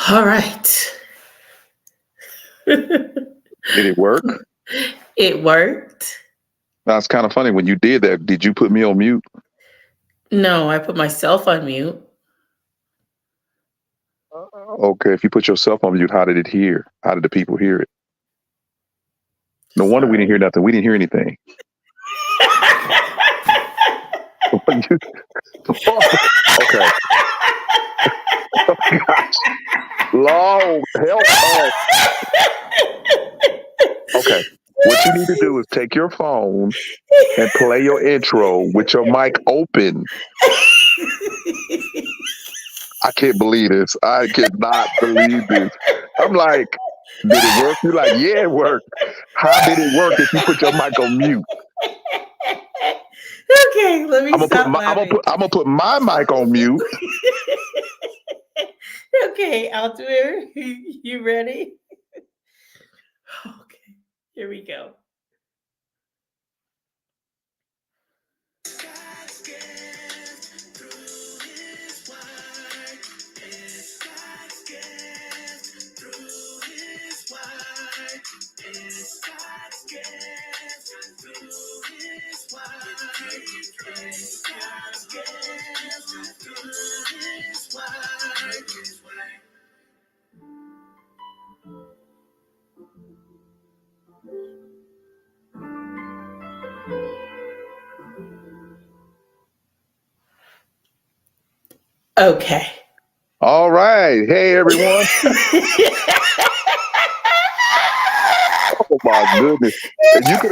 All right. Did it work? It worked. Now it's kind of funny when you did that. Did you put me on mute? No, I put myself on mute. Okay, if you put yourself on mute, how did it hear? How did the people hear it? No wonder we didn't hear Sorry. nothing. We didn't hear anything. Okay. Oh gosh. Lord, help us. Okay. What you need to do is take your phone and play your intro with your mic open. I can't believe this. I cannot believe this. I'm like, did it work? You're like, yeah, it worked. How did it work if you put your mic on mute? Okay, let me stop laughing. I'm gonna put my mic on mute. Okay, I'll do it. You ready? Okay, here we go. Okay. All right. Hey everyone. Oh my goodness. And you could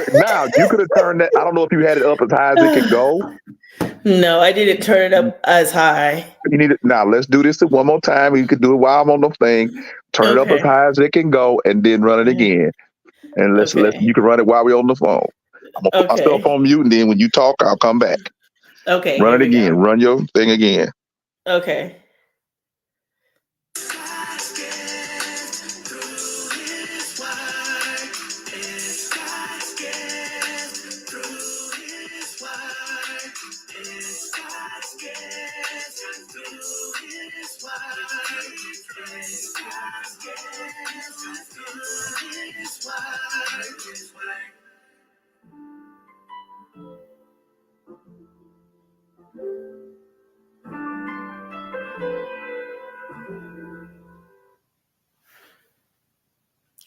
have turned that. I don't know if you had it up as high as it could go. No, I didn't turn it up as high. You need it now. Let's do this one more time. You could do it while I'm on the thing. Turn it up as high as it can go, and then run it again. And let's you can run it while we're on the phone. I'm gonna put myself on mute, and then when you talk, I'll come back. Okay. Run it again. Go. Run your thing again. Okay.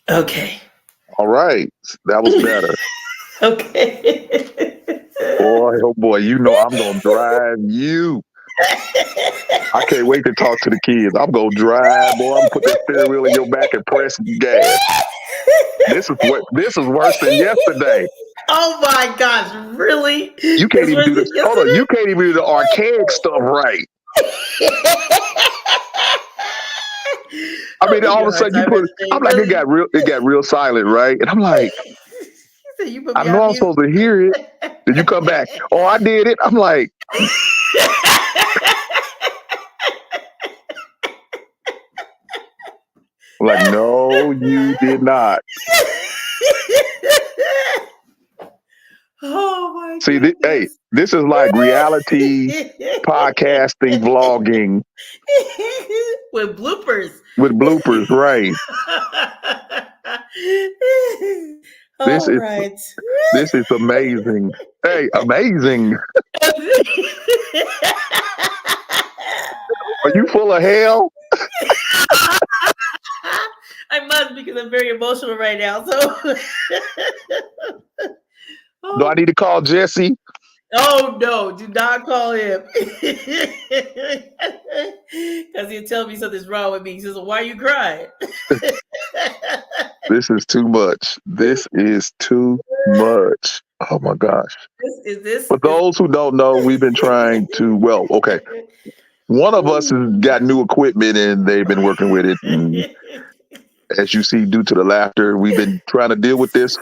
Okay. All right. That was better. Okay. Boy, oh boy, you know I'm gonna drive you. I can't wait to talk to the kids. I'm gonna drive, boy. I'm gonna put that steering wheel in your back and press gas. This is worse than yesterday. Oh my gosh, really? You can't even do this. Hold on, you can't even do the archaic stuff right. I mean, all of a sudden I'm like, it got real silent, right? And I'm like, I know I'm supposed to hear it. Then you come back. Oh, I did it. I'm like, no, you did not. Oh my God. See, this is like reality podcasting, vlogging. With bloopers. With bloopers, right. This is amazing. Hey, amazing. Are you full of hell? I must, because I'm very emotional right now. So do I need to call Jesse? Oh no, do not call him. Because he'll tell me something's wrong with me. He says, well, why are you crying? This is too much. This is too much. Oh my gosh. For those who don't know, we've been trying to, one of us has got new equipment and they've been working with it. And as you see, due to the laughter, we've been trying to deal with this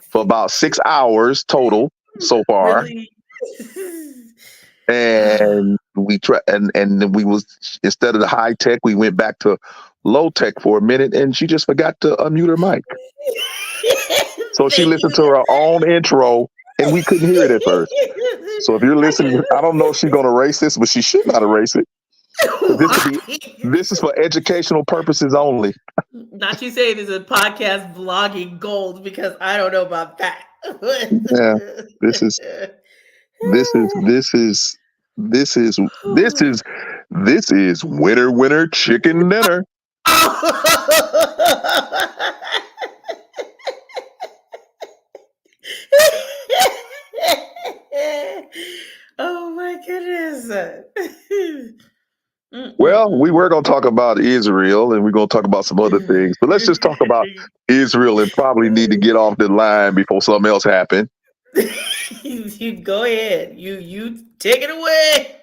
for about 6 hours total so far. Really? And we we was, instead of the high tech, we went back to low tech for a minute, and she just forgot to unmute her mic. So she listened to her own intro, and we couldn't hear it at first. So if you're listening, I don't know if she's going to erase this, but she should not erase it. This is for educational purposes only. Not you saying this is podcast vlogging gold because I don't know about that. Yeah, this is this is this is this is this is this is winner chicken dinner. Oh my goodness. Well, we were going to talk about Israel and we're going to talk about some other things, but let's just talk about Israel and probably need to get off the line before something else happens. You go ahead. You take it away.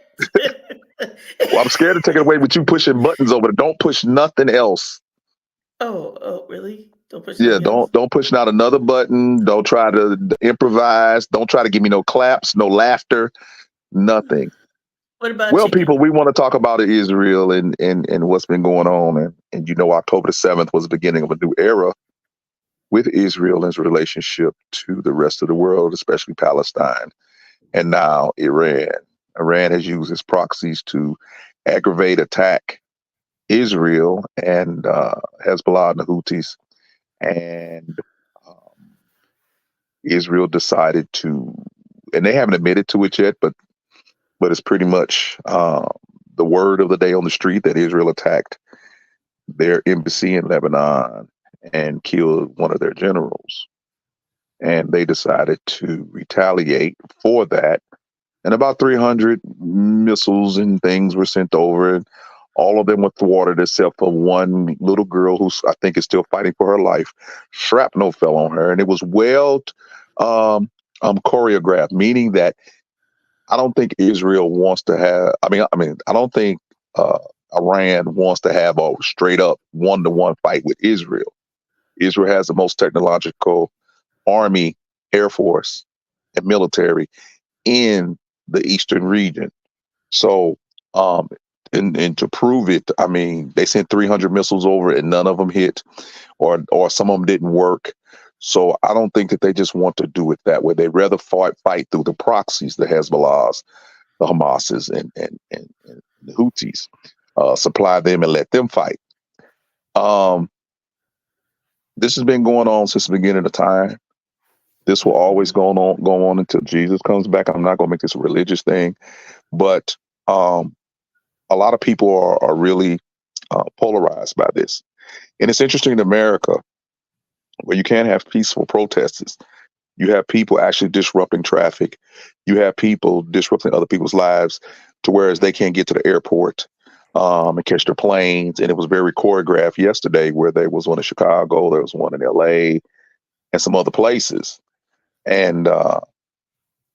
Well, I'm scared to take it away with you pushing buttons over it. Don't push nothing else. Oh, really? Don't push. Yeah, don't push not another button. Don't try to improvise. Don't try to give me no claps, no laughter, nothing. What about well, chicken? People, we want to talk about Israel and what's been going on. And October the 7th was the beginning of a new era with Israel and its relationship to the rest of the world, especially Palestine. And now Iran. Iran has used its proxies to aggravate, attack Israel and Hezbollah and the Houthis. And Israel decided to, and they haven't admitted to it yet, but it's pretty much the word of the day on the street that Israel attacked their embassy in Lebanon and killed one of their generals. And they decided to retaliate for that. And about 300 missiles and things were sent over, and all of them were thwarted except for one little girl who I think is still fighting for her life. Shrapnel fell on her, and it was well choreographed, meaning that I don't think Israel wants to have. I don't think Iran wants to have a straight up 1-to-1 fight with Israel. Israel has the most technological army, air force, and military in the eastern region. So, and to prove it, they sent 300 missiles over and none of them hit, or some of them didn't work. So I don't think that they just want to do it that way. They'd rather fight through the proxies, the Hezbollahs, the Hamases, and the Houthis, supply them and let them fight. This has been going on since the beginning of time. This will always go on until Jesus comes back. I'm not going to make this a religious thing, but a lot of people are really polarized by this. And it's interesting in America, where you can't have peaceful protests. You have people actually disrupting traffic. You have people disrupting other people's lives to whereas they can't get to the airport and catch their planes. And it was very choreographed yesterday, where there was one in Chicago, there was one in LA, and some other places. And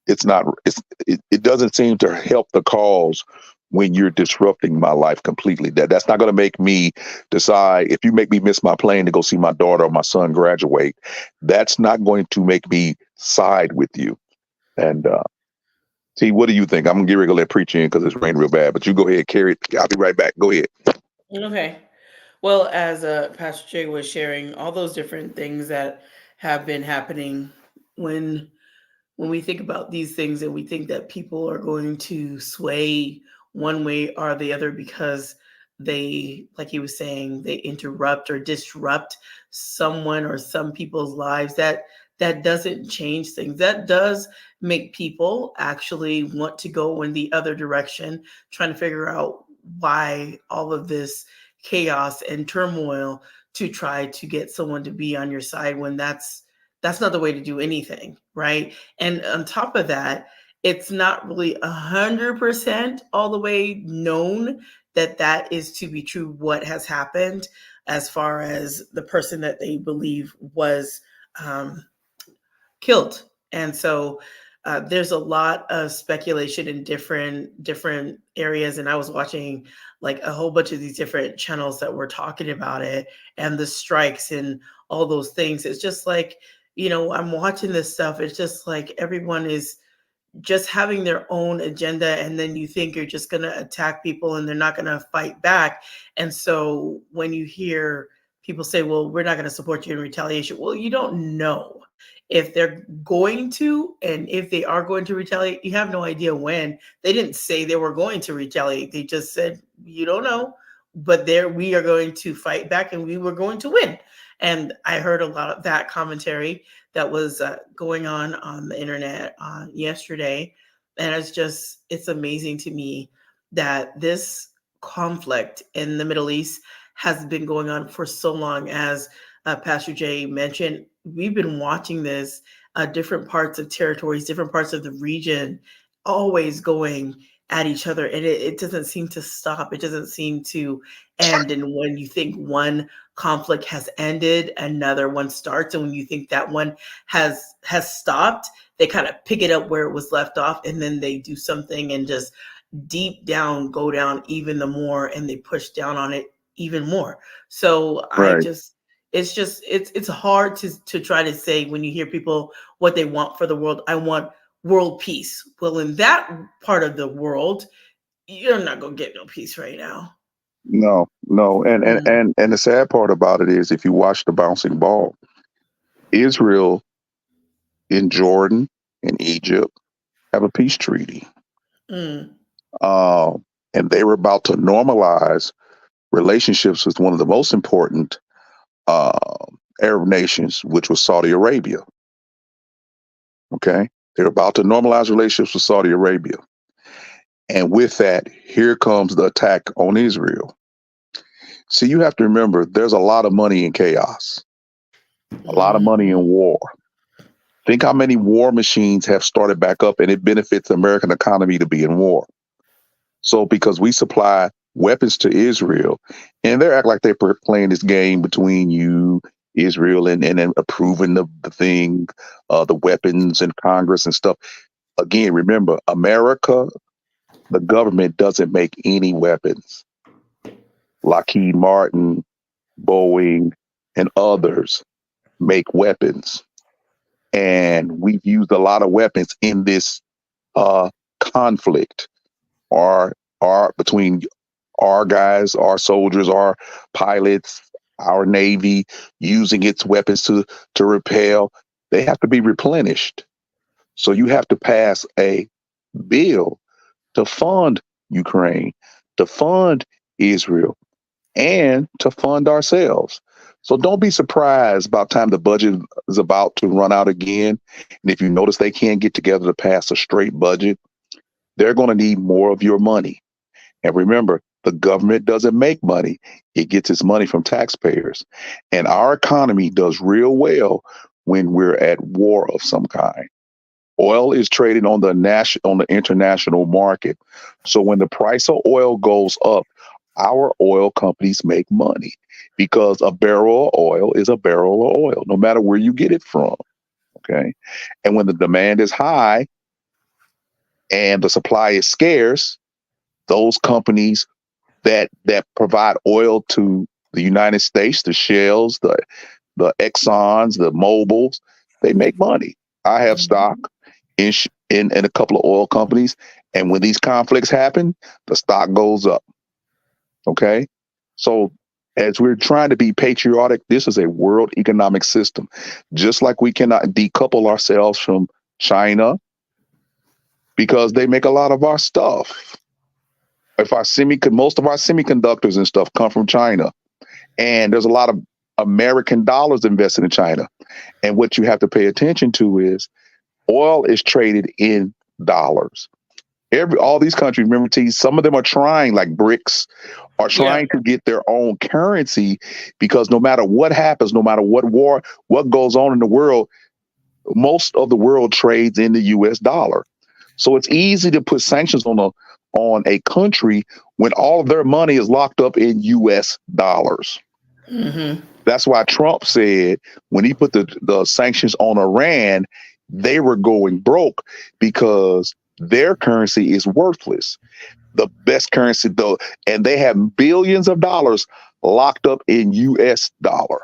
it doesn't seem to help the cause when you're disrupting my life completely. That's not going to make me decide. If you make me miss my plane to go see my daughter or my son graduate, that's not going to make me side with you. And T, what do you think? I'm gonna get ready to let preach in because it's raining real bad. But you go ahead, carry it. I'll be right back. Go ahead. Okay. Well, as Pastor Jay was sharing, all those different things that have been happening when we think about these things and we think that people are going to sway one way or the other because they, like he was saying, they interrupt or disrupt someone or some people's lives, that doesn't change things. That does make people actually want to go in the other direction, trying to figure out why all of this chaos and turmoil to try to get someone to be on your side, when that's not the way to do anything, right? And on top of that, it's not really 100% all the way known that is to be true what has happened, as far as the person that they believe was killed. And so there's a lot of speculation in different areas. And I was watching like a whole bunch of these different channels that were talking about it and the strikes and all those things. It's just like, I'm watching this stuff. It's just like everyone is just having their own agenda, and then you think you're just going to attack people and they're not going to fight back. And so when you hear people say, well, we're not going to support you in retaliation, well, you don't know if they're going to, and if they are going to retaliate, you have no idea when. They didn't say they were going to retaliate. They just said, you don't know, but there we are going to fight back and we were going to win. And I heard a lot of that commentary that was going on the internet yesterday. And it's amazing to me that this conflict in the Middle East has been going on for so long. As Pastor Jay mentioned, we've been watching this, different parts of territories, different parts of the region, always going at each other, and it doesn't seem to stop. It doesn't seem to end. And when you think one conflict has ended, another one starts, and when you think that one has stopped, they kind of pick it up where it was left off, and then they do something and just deep down go down even the more, and they push down on it even more. So Right. it's hard to try to say when you hear people what they want for the world. I want world peace. Well, in that part of the world, you're not gonna get no peace right now. No, no. And the sad part about it is if you watch the bouncing ball, Israel and Jordan and Egypt have a peace treaty. Mm. And they were about to normalize relationships with one of the most important Arab nations, which was Saudi Arabia. Okay. They're about to normalize relationships with Saudi Arabia. And with that, here comes the attack on Israel. See, you have to remember there's a lot of money in chaos, a lot of money in war. Think how many war machines have started back up, and it benefits the American economy to be in war. So because we supply weapons to Israel, and they act like they're playing this game between you, Israel, and approving the thing, the weapons and Congress and stuff. Again, remember, America, the government doesn't make any weapons. Lockheed Martin, Boeing, and others make weapons. And we've used a lot of weapons in this conflict, or between our guys, our soldiers, our pilots, our Navy using its weapons to repel. They have to be replenished. So you have to pass a bill to fund Ukraine, to fund Israel, and to fund ourselves. So don't be surprised about time the budget is about to run out again. And if you notice they can't get together to pass a straight budget, they're going to need more of your money. And remember, the government doesn't make money. It gets its money from taxpayers. And our economy does real well when we're at war of some kind. Oil is traded on the international market. So when the price of oil goes up, our oil companies make money because a barrel of oil is a barrel of oil, no matter where you get it from. Okay. And when the demand is high and the supply is scarce, those companies that provide oil to the United States, the Shells, the Exxons, the Mobils, they make money. I have stock in a couple of oil companies, and when these conflicts happen, the stock goes up. Okay, so as we're trying to be patriotic, this is a world economic system. Just like we cannot decouple ourselves from China because they make a lot of our stuff. If most of our semiconductors and stuff come from China, and there's a lot of American dollars invested in China. And what you have to pay attention to is oil is traded in dollars. All these countries, remember, some of them are trying, like BRICS, are trying to get their own currency because no matter what happens, no matter what war, what goes on in the world, most of the world trades in the U.S. dollar. So it's easy to put sanctions on a country when all of their money is locked up in U.S. dollars. Mm-hmm. That's why Trump said when he put the sanctions on Iran, they were going broke because their currency is worthless. The best currency, though, and they have billions of dollars locked up in U.S. dollar.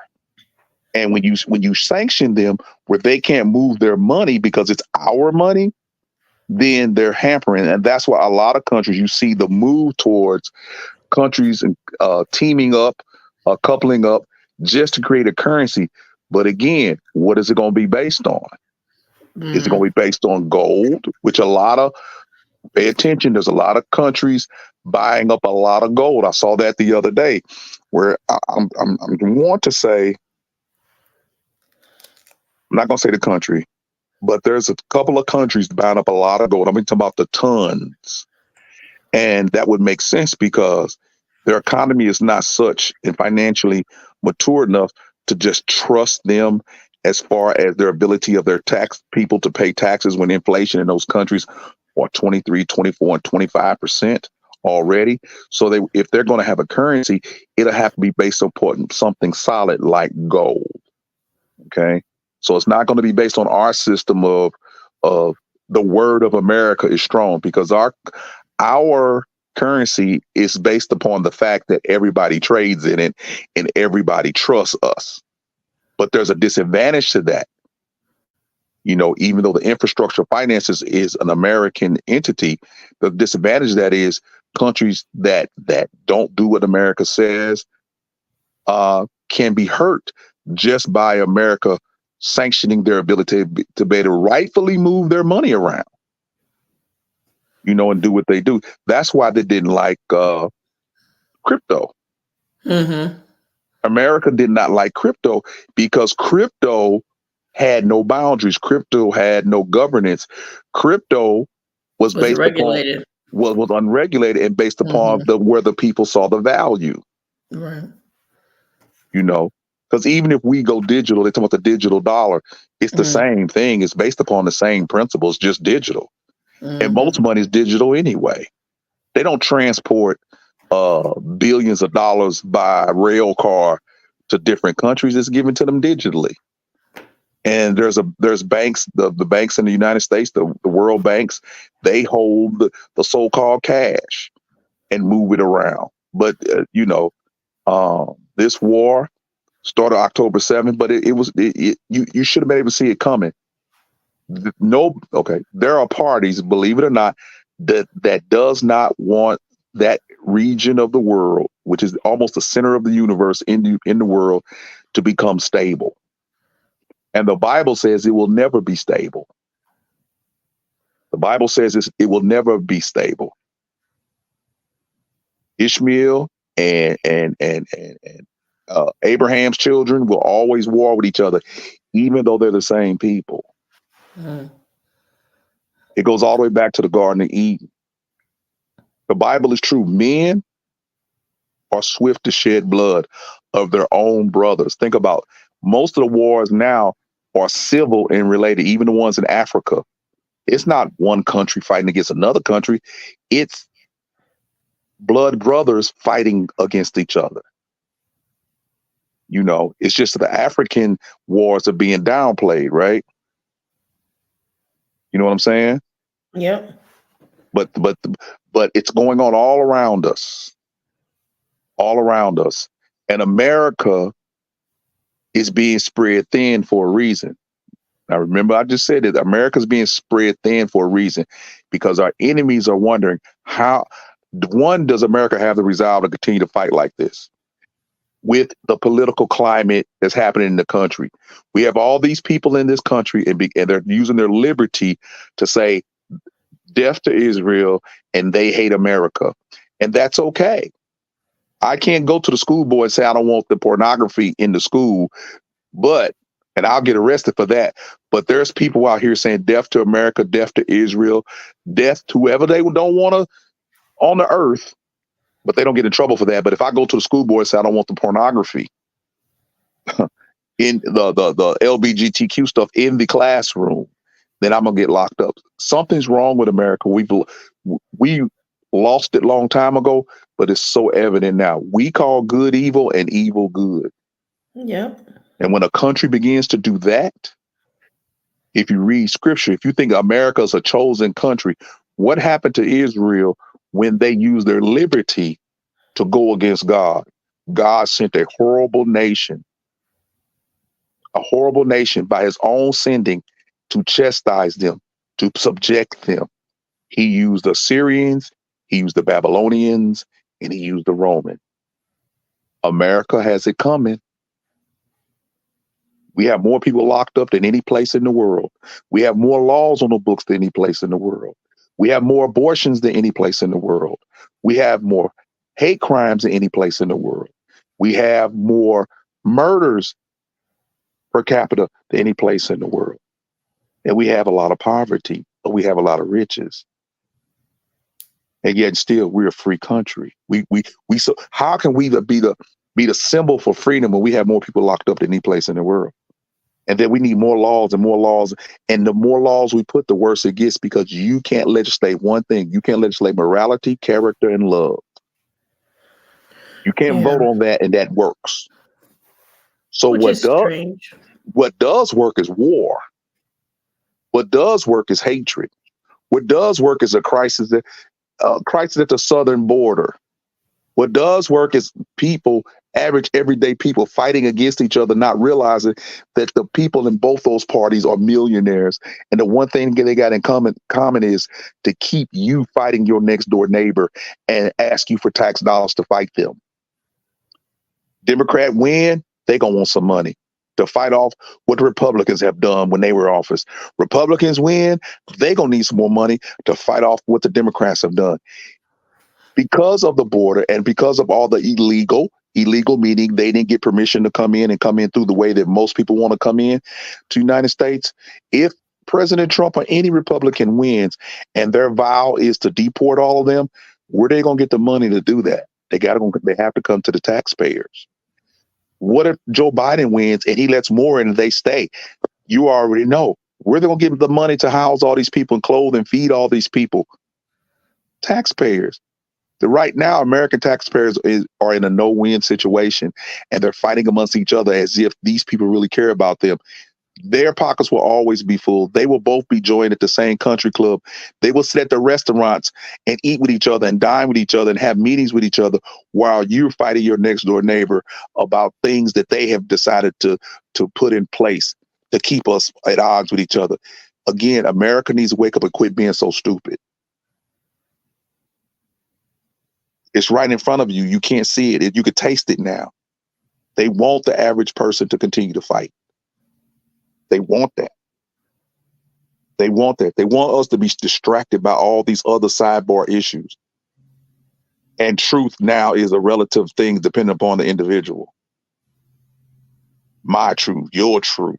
And when you sanction them where they can't move their money because it's our money, then they're hampering. And that's why a lot of countries, you see the move towards countries teaming up, coupling up just to create a currency. But again, what is it going to be based on? Is it going Mm-hmm. to be based on gold, which pay attention, there's a lot of countries buying up a lot of gold. I saw that the other day where I'm want to say, I'm not going to say the country, but there's a couple of countries buying up a lot of gold. I'm talking about the tons. And that would make sense because their economy is not such and financially mature enough to just trust them as far as their ability of their tax people to pay taxes when inflation in those countries are 23, 24, and 25% already. So if they're going to have a currency, it'll have to be based upon something solid like gold. Okay. So it's not going to be based on our system of the word of America is strong because our currency is based upon the fact that everybody trades in it and everybody trusts us. But there's a disadvantage to that. Even though the infrastructure finances is an American entity, the disadvantage of that is countries that don't do what America says can be hurt just by America sanctioning their ability to be able to rightfully move their money around, and do what they do. That's why they didn't like crypto. Mm-hmm. America did not like crypto because crypto had no boundaries. Crypto had no governance. Crypto was Was it based upon regulated? was unregulated and based upon Mm-hmm. where the people saw the value. Right. You know, because even if we go digital, they talk about the digital dollar. It's the Mm-hmm. same thing. It's based upon the same principles, just digital. And Mm-hmm. most money is digital anyway. They don't transport billions of dollars by rail car to different countries. It's given to them digitally. And there's banks, the banks in the United States, the world banks, they hold the so-called cash and move it around. But this war started October 7th, but you should have been able to see it coming. No, okay. There are parties, believe it or not, that does not want that region of the world, which is almost the center of the universe in the world, to become stable. And the Bible says it will never be stable. The Bible says it will never be stable. Ishmael and Abraham's children will always war with each other, even though they're the same people. Mm-hmm. It goes all the way back to the Garden of Eden. The Bible is true. Men are swift to shed blood of their own brothers. Think about most of the wars now are civil and related, even the ones in Africa. It's not one country fighting against another country. It's blood brothers fighting against each other. It's just the African wars are being downplayed, right? You know what I'm saying? Yep. But it's going on all around us. And America is being spread thin for a reason. Now, remember, I just said that America's being spread thin for a reason because our enemies are wondering one, does America have the resolve to continue to fight like this with the political climate that's happening in the country? We have all these people in this country and they're using their liberty to say death to Israel and they hate America. And that's okay. I can't go to the school board and say I don't want the pornography in the school, and I'll get arrested for that. But there's people out here saying death to America, death to Israel, death to whoever they don't want to on the earth, but they don't get in trouble for that. But if I go to the school board and say I don't want the pornography in the LGBTQ stuff in the classroom, then I'm gonna get locked up. Something's wrong with America. We lost it long time ago, but it's so evident now. We call good evil and evil good. Yep. And when a country begins to do that, if you read scripture, if you think America is a chosen country, what happened to Israel when they used their liberty to go against God? God sent a horrible nation by his own sending to chastise them, to subject them. He used the Assyrians, he used the Babylonians, and he used the Roman. America has it coming. We have more people locked up than any place in the world. We have more laws on the books than any place in the world. We have more abortions than any place in the world. We have more hate crimes than any place in the world. We have more murders per capita than any place in the world. And we have a lot of poverty, but we have a lot of riches. And yet still we're a free country. We so how can we be the symbol for freedom when we have more people locked up than any place in the world? And then we need more laws and more laws. And the more laws we put, the worse it gets, because you can't legislate one thing. You can't legislate morality, character, and love. You can't Yeah, vote on that, and that works. So which is strange. what does work is war. What does work is hatred. What does work is a crisis at the southern border. What does work is people, average everyday people, fighting against each other, not realizing that the people in both those parties are millionaires. And the one thing they got in common is to keep you fighting your next door neighbor and ask you for tax dollars to fight them. Democrat win, they gonna want some money to fight off what the Republicans have done when they were in office. Republicans win, they gonna need some more money to fight off what the Democrats have done. Because of the border and because of all the illegal meaning they didn't get permission to come in and come in through the way that most people want to come in to the United States. If President Trump or any Republican wins and their vow is to deport all of them, where are they going to get the money to do that? They have to come to the taxpayers. What if Joe Biden wins and he lets more in and they stay? You already know. Where they going to give the money to house all these people and clothe and feed all these people? Taxpayers. Right now, American taxpayers are in a no-win situation, and they're fighting amongst each other as if these people really care about them. Their pockets will always be full. They will both be joined at the same country club. They will sit at the restaurants and eat with each other and dine with each other and have meetings with each other while you're fighting your next door neighbor about things that they have decided to put in place to keep us at odds with each other. Again, America needs to wake up and quit being so stupid. It's right in front of you. You can't see it. You could taste it now. They want the average person to continue to fight. They want that. They want that. They want us to be distracted by all these other sidebar issues. And truth now is a relative thing depending upon the individual. My truth, your truth.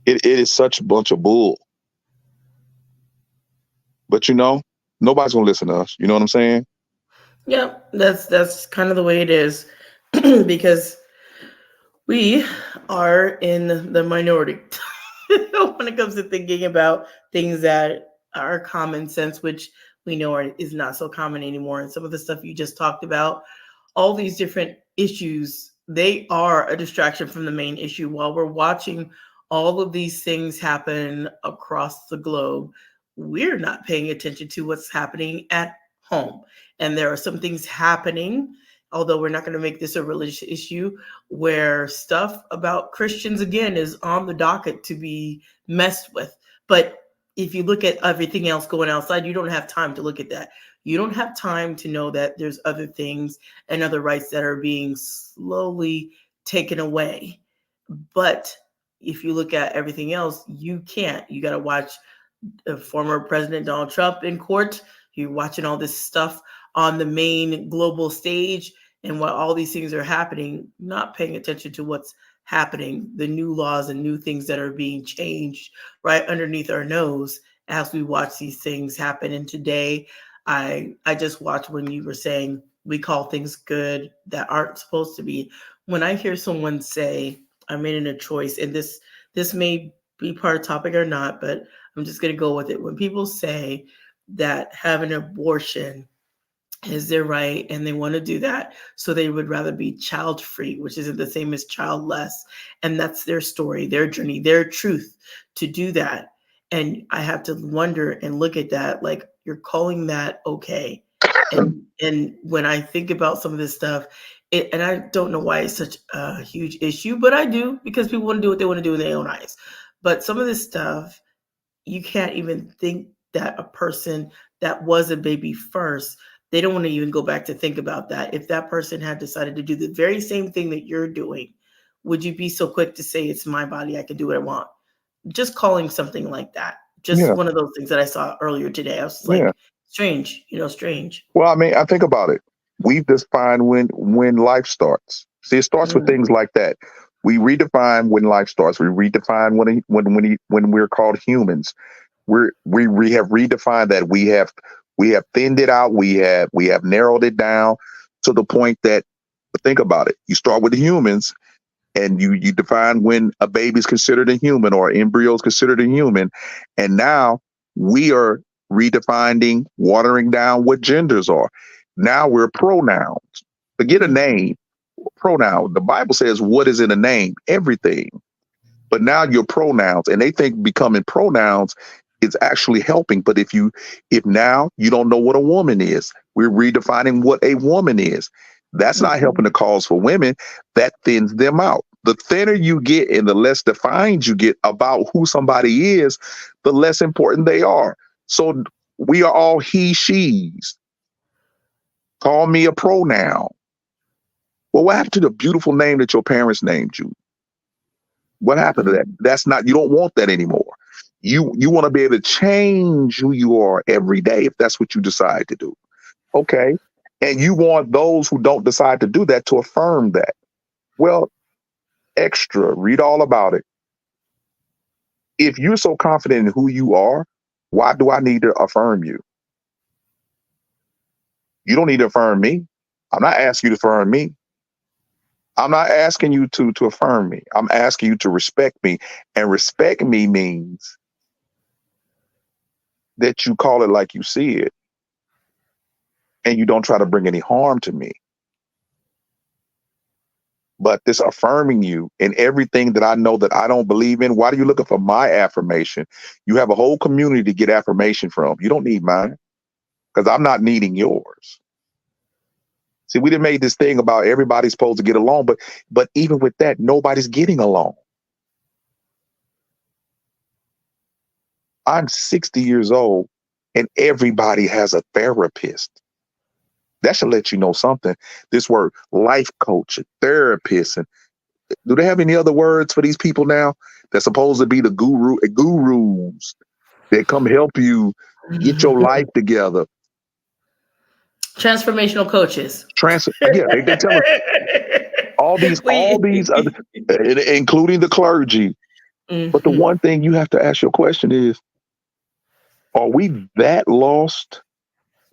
It is such a bunch of bull. But nobody's going to listen to us. You know what I'm saying? Yeah, that's kind of the way it is because we are in the minority when it comes to thinking about things that are common sense, which we know is not so common anymore. And some of the stuff you just talked about, all these different issues, they are a distraction from the main issue. While we're watching all of these things happen across the globe, we're not paying attention to what's happening at home. And there are some things happening, although we're not going to make this a religious issue, where stuff about Christians, again, is on the docket to be messed with. But if you look at everything else going outside, you don't have time to look at that. You don't have time to know that there's other things and other rights that are being slowly taken away. But if you look at everything else, you can't. You got to watch former President Donald Trump in court. You're watching all this stuff on the main global stage, and while all these things are happening, not paying attention to what's happening, the new laws and new things that are being changed right underneath our nose as we watch these things happen. And today, I just watched when you were saying we call things good that aren't supposed to be. When I hear someone say, "I made a choice," and this may be part of the topic or not, but I'm just going to go with it. When people say that having an abortion is their right and they want to do that, so they would rather be child free, which isn't the same as childless, and that's their story, their journey, their truth to do that. And I have to wonder and look at that like, you're calling that okay? And when I think about some of this stuff, and I don't know why it's such a huge issue, but I do, because people want to do what they want to do in their own eyes. But some of this stuff, you can't even think that a person that was a baby first, they don't want to even go back to think about that. If that person had decided to do the very same thing that you're doing, would you be so quick to say it's my body, I can do what I want? Just calling something like that. Just Yeah. one of those things that I saw earlier today. I was just Yeah. like, strange, strange. Well, I mean, I think about it. We've defined when life starts. See, it starts with things like that. We redefine when life starts. We redefine when we're called humans. We have redefined that. We have thinned it out. We have narrowed it down to the point that, think about it. You start with the humans, and you define when a baby's considered a human or embryo is considered a human, and now we are redefining, watering down what genders are. Now we're pronouns. Forget a name. Pronoun. The Bible says, what is in a name? Everything. But now your pronouns, and they think becoming pronouns is actually helping. But if now you don't know what a woman is, we're redefining what a woman is. That's not helping the cause for women. That thins them out. The thinner you get and the less defined you get about who somebody is, the less important they are. So we are all he, she's. Call me a pronoun. Well, what happened to the beautiful name that your parents named you? What happened to that? That's not, you don't want that anymore. You want to be able to change who you are every day if that's what you decide to do. Okay. And you want those who don't decide to do that to affirm that. Well, extra, read all about it. If you're so confident in who you are, why do I need to affirm you? You don't need to affirm me. I'm not asking you to affirm me. I'm not asking you to affirm me. I'm asking you to respect me. And respect me means that you call it like you see it and you don't try to bring any harm to me. But this affirming you in everything that I know that I don't believe in, why are you looking for my affirmation? You have a whole community to get affirmation from. You don't need mine because I'm not needing yours. See, we done made this thing about everybody's supposed to get along, but even with that, nobody's getting along. I'm 60 years old and everybody has a therapist. That should let you know something. This word life coach, therapist, and do they have any other words for these people now? They're supposed to be the gurus that come help you get your life together. Transformational coaches. Yeah, they tell us all these, including the clergy. But the one thing you have to ask your question is, are we that lost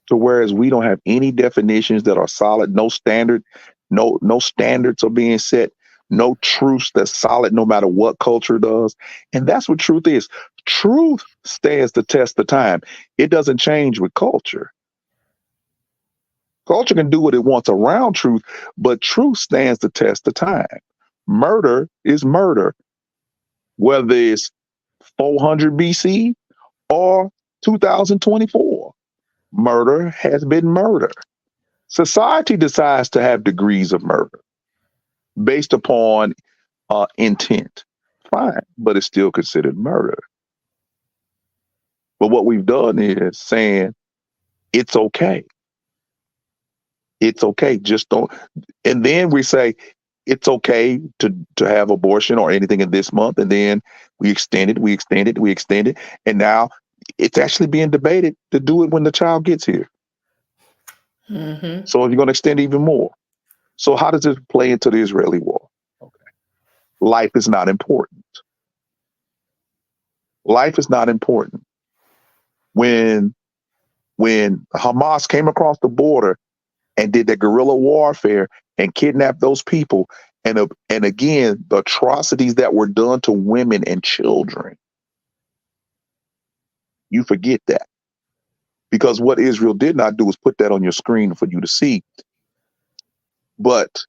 to whereas we don't have any definitions that are solid, no standard, no standards are being set, no truths that's solid no matter what culture does. And that's what truth is. Truth stands the test of time. It doesn't change with culture. Culture can do what it wants around truth, but truth stands the test of time. Murder is murder, whether it's 400 BC or 2024. Murder has been murder. Society decides to have degrees of murder based upon intent. Fine, but it's still considered murder. But what we've done is saying it's okay. It's okay. Just don't. And then we say it's okay to have abortion or anything in this month. And then we extend it. And now it's actually being debated to do it when the child gets here. So you're going to extend even more. So how does this play into the Israeli war? Okay. Life is not important. Life is not important. When Hamas came across the border and did the guerrilla warfare and kidnapped those people, and again the atrocities that were done to women and children, you forget that, because what Israel did not do was put that on your screen for you to see. But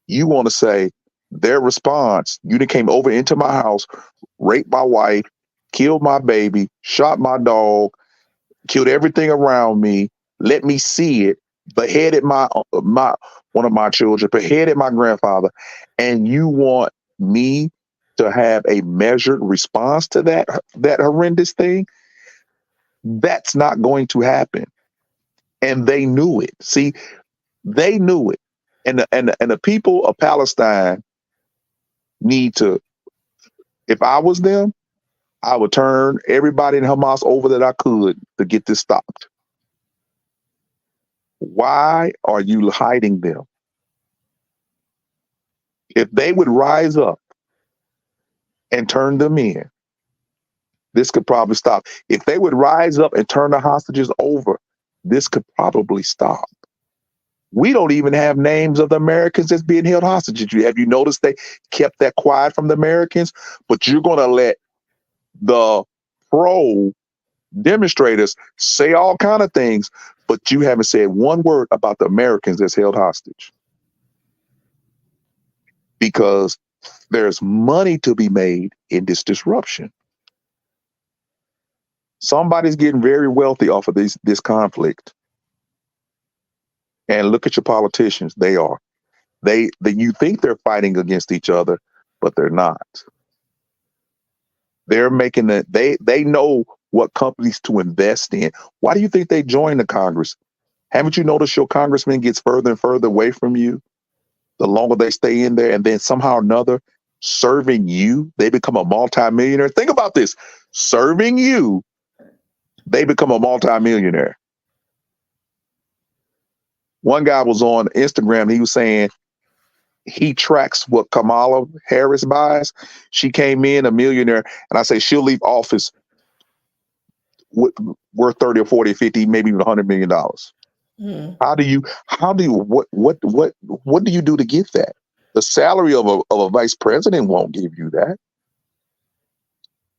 you want to say their response: you came over into my house, raped my wife, killed my baby, shot my dog, killed everything around me, let me see it, beheaded my one of my children, beheaded my grandfather, and you want me to have a measured response to that horrendous thing? That's not going to happen. And they knew it. See, they knew it. And the people of Palestine need to, if I was them, I would turn everybody in Hamas over that I could to get this stopped. Why are you hiding them? If they would rise up and turn them in, this could probably stop. If they would rise up and turn the hostages over, this could probably stop. We don't even have names of the Americans that's being held hostage. Have you noticed they kept that quiet from the Americans? But you're going to let the pro demonstrators say all kind of things, but you haven't said one word about the Americans that's held hostage. Because there's money to be made in this disruption. Somebody's getting very wealthy off of this conflict. And look at your politicians. They are. You think they're fighting against each other, but they're not. They're making they know what companies to invest in. Why do you think they joined the Congress? Haven't you noticed your congressman gets further and further away from you the longer they stay in there, and then somehow or another serving you, they become a multimillionaire? Think about this. Serving you, they become a multimillionaire. One guy was on Instagram. He was saying he tracks what Kamala Harris buys. She came in a millionaire, and I say she'll leave office worth 30 or 40 or 50, maybe even $100 million. How do you what do you do to get that? The salary of a vice president won't give you that.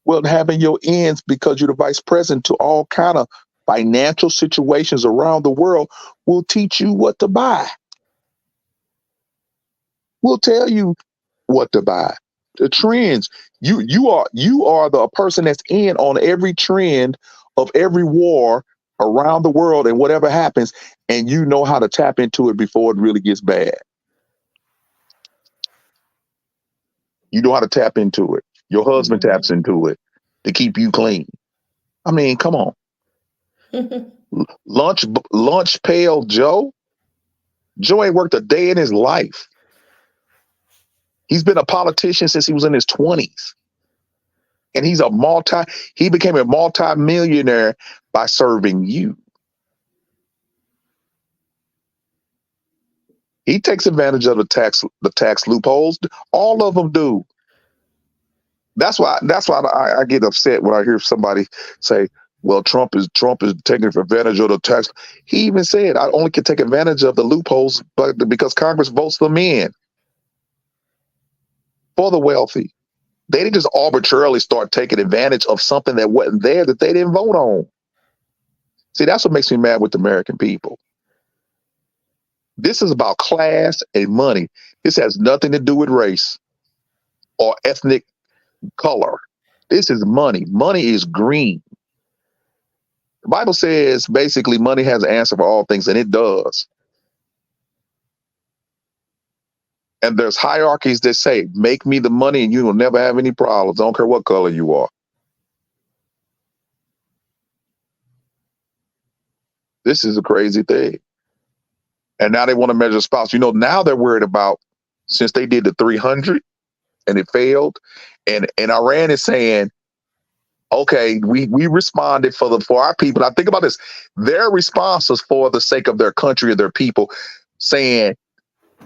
Well, having your ends because you're the vice president to all kind of financial situations around the world will teach you what to buy. We'll tell you what to buy. The trends. You are the person that's in on every trend of every war around the world, and whatever happens, and you know how to tap into it before it really gets bad. You know how to tap into it. Your husband taps into it to keep you clean. I mean, come on. Lunch pail Joe. Joe ain't worked a day in his life. He's been a politician since he was in his 20s. And he became a multi-millionaire by serving you. He takes advantage of the tax loopholes. All of them do. That's why I get upset when I hear somebody say, well, Trump is taking advantage of the tax. He even said, I only can take advantage of the loopholes because Congress votes them in for the wealthy. They didn't just arbitrarily start taking advantage of something that wasn't there that they didn't vote on. See, that's what makes me mad with the American people. This is about class and money. This has nothing to do with race or ethnic color. This is money. Money is green. The Bible says basically money has an answer for all things, and it does. And there's hierarchies that say, make me the money and you will never have any problems. I don't care what color you are. This is a crazy thing. And now they want to measure spouse. Now they're worried about, since they did the 300 and it failed, and Iran is saying, okay, we responded for our people. Now think about this. Their response was for the sake of their country and their people, saying,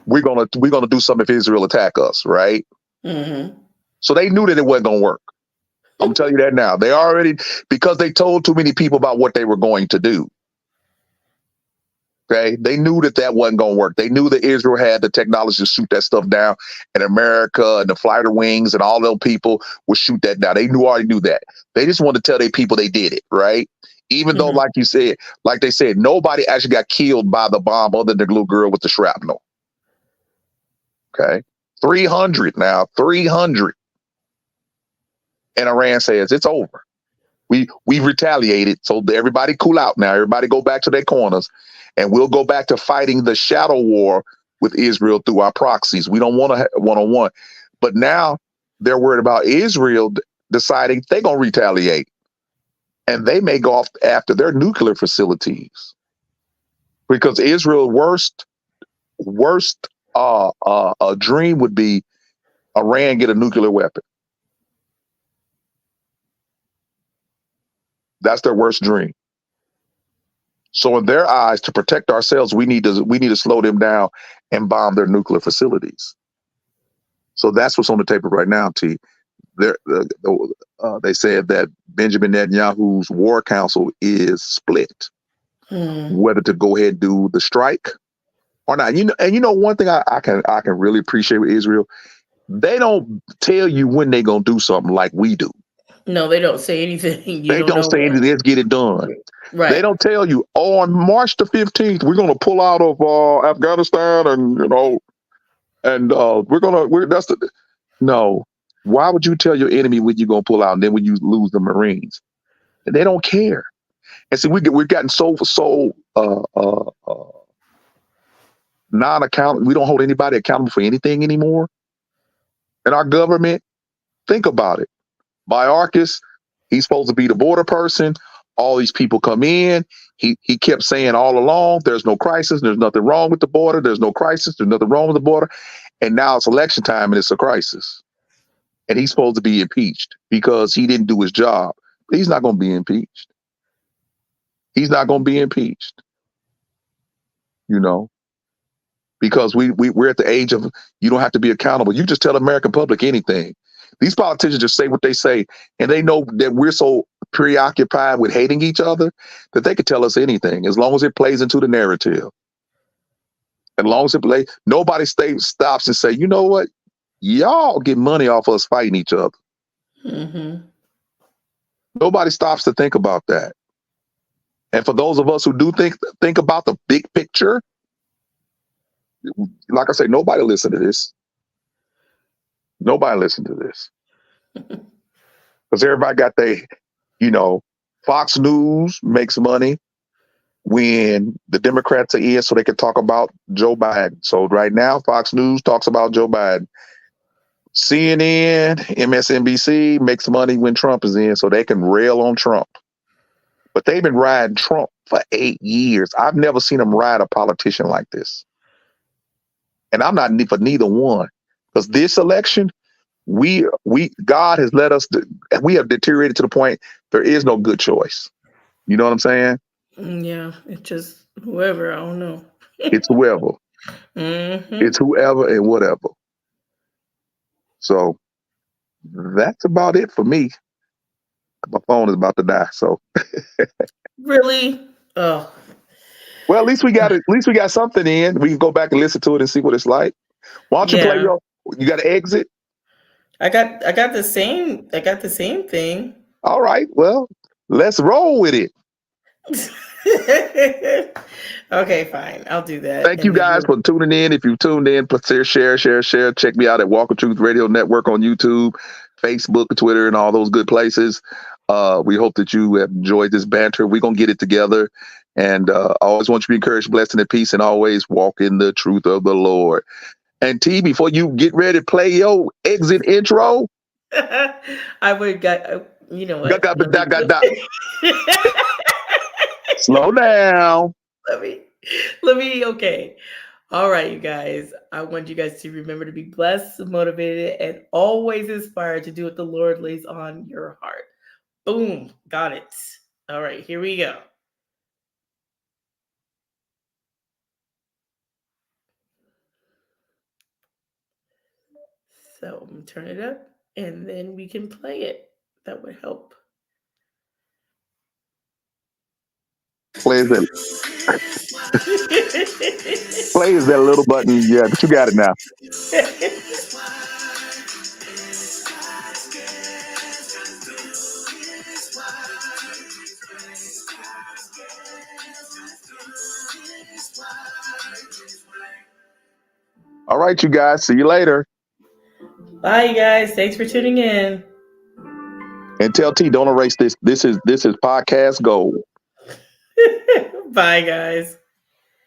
we're gonna do something if Israel attack us, right? Mm-hmm. So they knew that it wasn't gonna work. I'm telling you that now. They already, because they told too many people about what they were going to do. Okay, they knew that wasn't going to work. They knew that Israel had the technology to shoot that stuff down, and America and the fighter wings and all those people would shoot that down. They already knew that. They just wanted to tell their people they did it, right? Even though, like they said, nobody actually got killed by the bomb other than the little girl with the shrapnel. Okay, 300 now, 300, and Iran says it's over. We retaliated, so everybody cool out now. Everybody go back to their corners, and we'll go back to fighting the shadow war with Israel through our proxies. We don't want to one-on-one. But now they're worried about Israel deciding they're going to retaliate, and they may go off after their nuclear facilities, because Israel's worst dream would be Iran get a nuclear weapon. That's their worst dream. So in their eyes, to protect ourselves, we need to slow them down and bomb their nuclear facilities. So that's what's on the table right now, T. They said that Benjamin Netanyahu's war council is split, whether to go ahead and do the strike or not. One thing I can really appreciate with Israel, they don't tell you when they're gonna do something like we do. No, they don't say anything. They don't say anything. Let's get it done. Right. They don't tell you, on March the 15th, we're gonna pull out of Afghanistan, and no. Why would you tell your enemy when you're gonna pull out, and then when you lose the Marines? And they don't care. And see, we've gotten so non-accountable. We don't hold anybody accountable for anything anymore. And our government, think about it. Mayorkas, he's supposed to be the border person. All these people come in. He kept saying all along, there's no crisis. There's nothing wrong with the border. There's no crisis. There's nothing wrong with the border. And now it's election time and it's a crisis. And he's supposed to be impeached because he didn't do his job. But he's not going to be impeached. He's not going to be impeached. Because we're at the age of, you don't have to be accountable. You just tell the American public anything. These politicians just say what they say, and they know that we're so preoccupied with hating each other that they could tell us anything as long as it plays into the narrative. As long as it plays, nobody stops and say, you know what? Y'all get money off us fighting each other. Mm-hmm. Nobody stops to think about that. And for those of us who do think about the big picture, like I say, nobody listen to this. Nobody listen to this. Because everybody got Fox News makes money when the Democrats are in so they can talk about Joe Biden. So right now, Fox News talks about Joe Biden. CNN, MSNBC makes money when Trump is in so they can rail on Trump. But they've been riding Trump for 8 years. I've never seen them ride a politician like this. And I'm not for neither one. Because this election, God has let us, we have deteriorated to the point there is no good choice. You know what I'm saying? Yeah, it's just whoever, I don't know. It's whoever. Mm-hmm. It's whoever and whatever. So that's about it for me. My phone is about to die. So really? Oh. Well, at least we got something in. We can go back and listen to it and see what it's like. Why don't you play you got to exit? I got the same thing. All right. Well, let's roll with it. Okay, fine. I'll do that. Thank you guys for tuning in. If you tuned in, please share. Check me out at Walk of Truth Radio Network on YouTube, Facebook, Twitter, and all those good places. We hope that you have enjoyed this banter. We're going to get it together. And I always want you to be encouraged, blessed, and at peace, and always walk in the truth of the Lord. And T, before you get ready to play your exit intro, I would you know what? Slow down. Let me. Okay. All right, you guys. I want you guys to remember to be blessed, motivated, and always inspired to do what the Lord lays on your heart. Boom. Got it. All right, here we go. So I'm going to turn it up and then we can play it. That would help. Plays that little button. Yeah, but you got it now. All right, you guys. See you later. Bye, you guys. Thanks for tuning in. And tell T, don't erase this. This is podcast gold. Bye, guys.